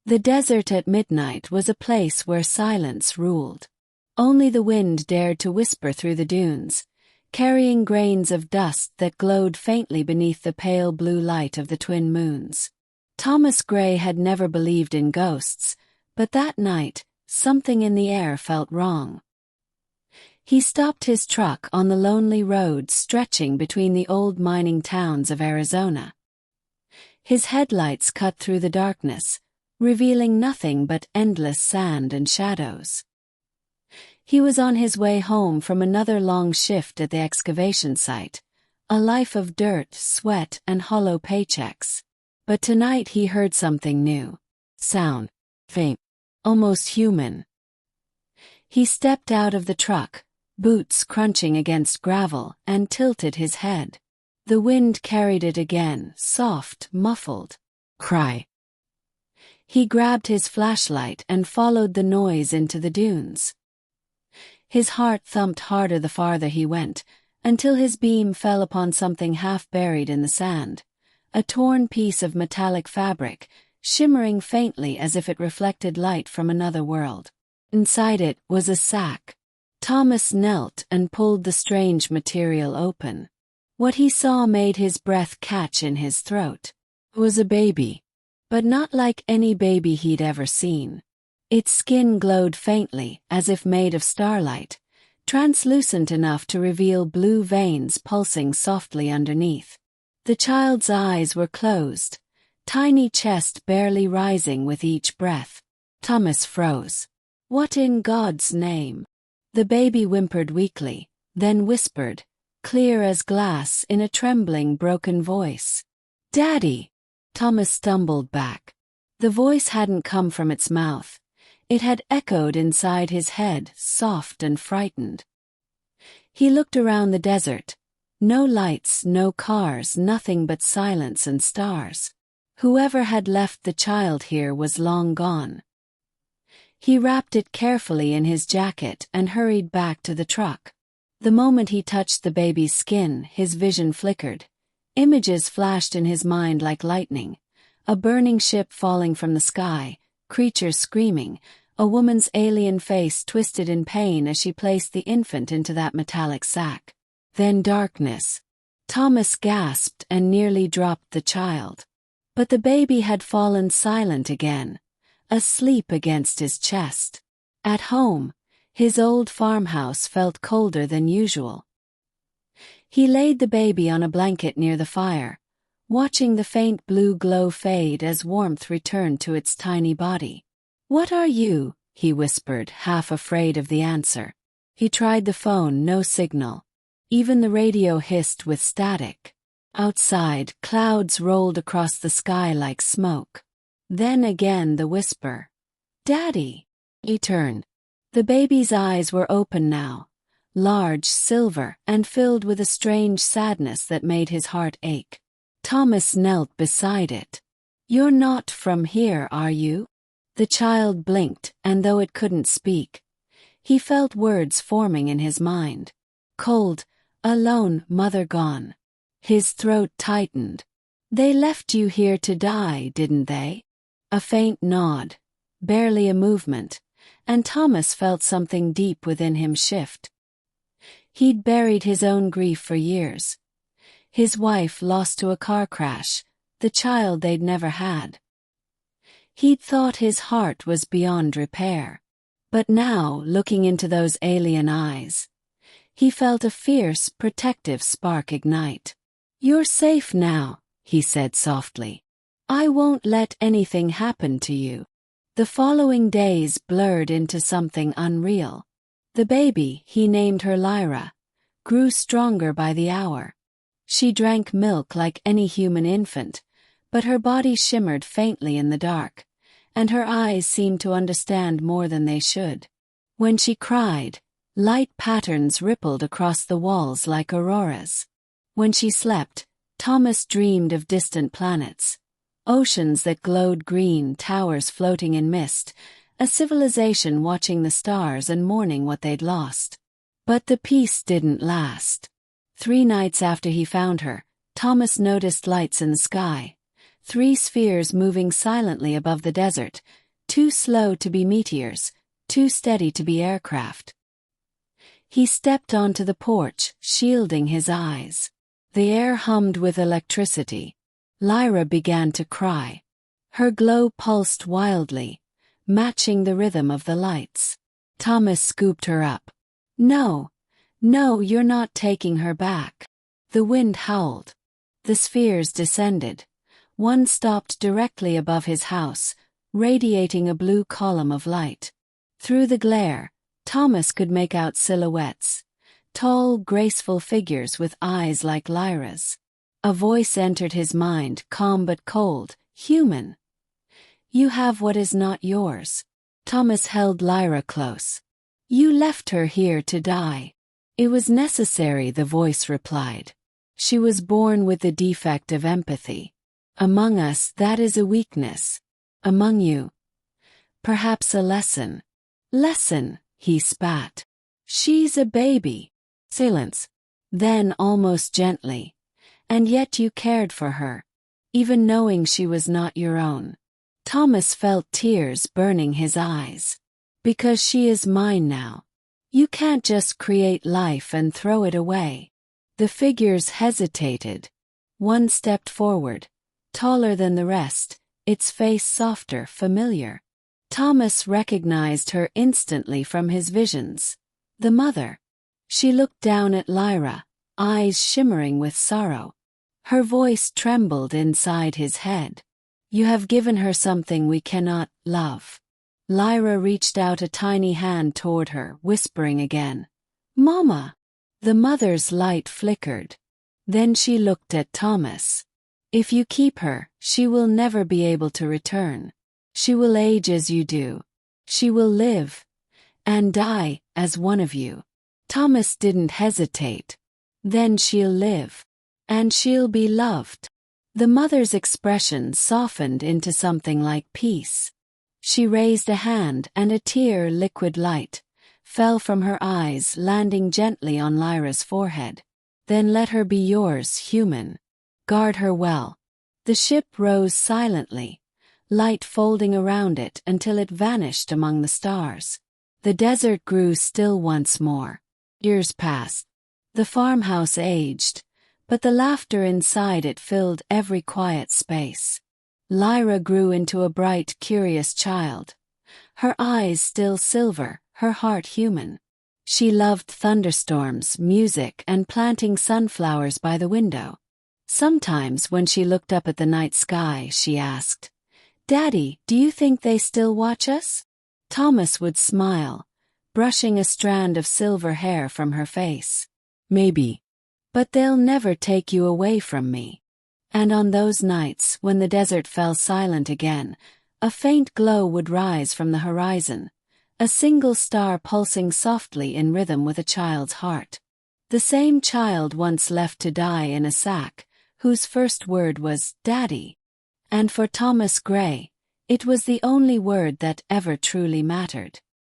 The desert at midnight was a place where silence ruled. Only the wind dared to whisper through the dunes, carrying grains of dust that glowed faintly beneath the pale blue light of the twin moons. Thomas Gray had never believed in ghosts, but that night, something in the air felt wrong. He stopped his truck on the lonely road stretching between the old mining towns of Arizona. His headlights cut through the darkness, revealing nothing but endless sand and shadows. He was on his way home from another long shift at the excavation site, a life of dirt, sweat, and hollow paychecks. But tonight he heard something new. Sound. Faint. Almost human. He stepped out of the truck, boots crunching against gravel, and tilted his head. The wind carried it again, soft, muffled. Cry. He grabbed his flashlight and followed the noise into the dunes. His heart thumped harder the farther he went, until his beam fell upon something half buried in the sand, a torn piece of metallic fabric, shimmering faintly as if it reflected light from another world. Inside it was a sack. Thomas knelt and pulled the strange material open. What he saw made his breath catch in his throat. It was a baby, but not like any baby he'd ever seen. Its skin glowed faintly, as if made of starlight, translucent enough to reveal blue veins pulsing softly underneath. The child's eyes were closed, tiny chest barely rising with each breath. Thomas froze. What in God's name? The baby whimpered weakly, then whispered, clear as glass in a trembling, broken voice. Daddy! Thomas stumbled back. The voice hadn't come from its mouth. It had echoed inside his head, soft and frightened. He looked around the desert. No lights, no cars, nothing but silence and stars. Whoever had left the child here was long gone. He wrapped it carefully in his jacket and hurried back to the truck. The moment he touched the baby's skin, his vision flickered. Images flashed in his mind like lightning. A burning ship falling from the sky, creatures screaming, a woman's alien face twisted in pain as she placed the infant into that metallic sack. Then darkness. Thomas gasped and nearly dropped the child. But the baby had fallen silent again, asleep against his chest. At home, his old farmhouse felt colder than usual. He laid the baby on a blanket near the fire, watching the faint blue glow fade as warmth returned to its tiny body. What are you? He whispered, half afraid of the answer. He tried the phone, no signal. Even the radio hissed with static. Outside, clouds rolled across the sky like smoke. Then again the whisper. Daddy! He turned. The baby's eyes were open now, large, silver, and filled with a strange sadness that made his heart ache. Thomas knelt beside it. You're not from here, are you? The child blinked, and though it couldn't speak, he felt words forming in his mind. Cold, alone, mother gone. His throat tightened. They left you here to die, didn't they? A faint nod, barely a movement, and Thomas felt something deep within him shift. He'd buried his own grief for years. His wife lost to a car crash, the child they'd never had. He'd thought his heart was beyond repair. But now, looking into those alien eyes, he felt a fierce, protective spark ignite. You're safe now, he said softly. I won't let anything happen to you. The following days blurred into something unreal. The baby, he named her Lyra, grew stronger by the hour. She drank milk like any human infant, but her body shimmered faintly in the dark, and her eyes seemed to understand more than they should. When she cried, light patterns rippled across the walls like auroras. When she slept, Thomas dreamed of distant planets, oceans that glowed green, towers floating in mist, a civilization watching the stars and mourning what they'd lost. But the peace didn't last. 3 nights after he found her, Thomas noticed lights in the sky, 3 spheres moving silently above the desert, too slow to be meteors, too steady to be aircraft. He stepped onto the porch, shielding his eyes. The air hummed with electricity. Lyra began to cry. Her glow pulsed wildly, matching the rhythm of the lights. Thomas scooped her up. No, no, you're not taking her back. The wind howled. The spheres descended. One stopped directly above his house, radiating a blue column of light. Through the glare, Thomas could make out silhouettes. Tall, graceful figures with eyes like Lyra's. A voice entered his mind, calm but cold, human. You have what is not yours. Thomas held Lyra close. You left her here to die. It was necessary, the voice replied. She was born with the defect of empathy. Among us, that is a weakness. Among you, perhaps a lesson. Lesson, he spat. She's a baby. Silence. Then, almost gently. And yet you cared for her, even knowing she was not your own. Thomas felt tears burning his eyes. Because she is mine now. You can't just create life and throw it away. The figures hesitated. One stepped forward, taller than the rest, its face softer, familiar. Thomas recognized her instantly from his visions. The mother. She looked down at Lyra, eyes shimmering with sorrow. Her voice trembled inside his head. You have given her something we cannot love. Lyra reached out a tiny hand toward her, whispering again, Mama! The mother's light flickered. Then she looked at Thomas. If you keep her, she will never be able to return. She will age as you do. She will live and die as one of you. Thomas didn't hesitate. Then she'll live. And she'll be loved. The mother's expression softened into something like peace. She raised a hand and a tear, liquid light, fell from her eyes, landing gently on Lyra's forehead. Then let her be yours, human. Guard her well. The ship rose silently, light folding around it until it vanished among the stars. The desert grew still once more. Years passed. The farmhouse aged, but the laughter inside it filled every quiet space. Lyra grew into a bright, curious child. Her eyes still silver, her heart human. She loved thunderstorms, music, and planting sunflowers by the window. Sometimes when she looked up at the night sky, she asked, Daddy, do you think they still watch us? Thomas would smile, brushing a strand of silver hair from her face. Maybe. But they'll never take you away from me. And on those nights, when the desert fell silent again, a faint glow would rise from the horizon, a single star pulsing softly in rhythm with a child's heart. The same child once left to die in a sack, whose first word was, Daddy. And for Thomas Gray, it was the only word that ever truly mattered.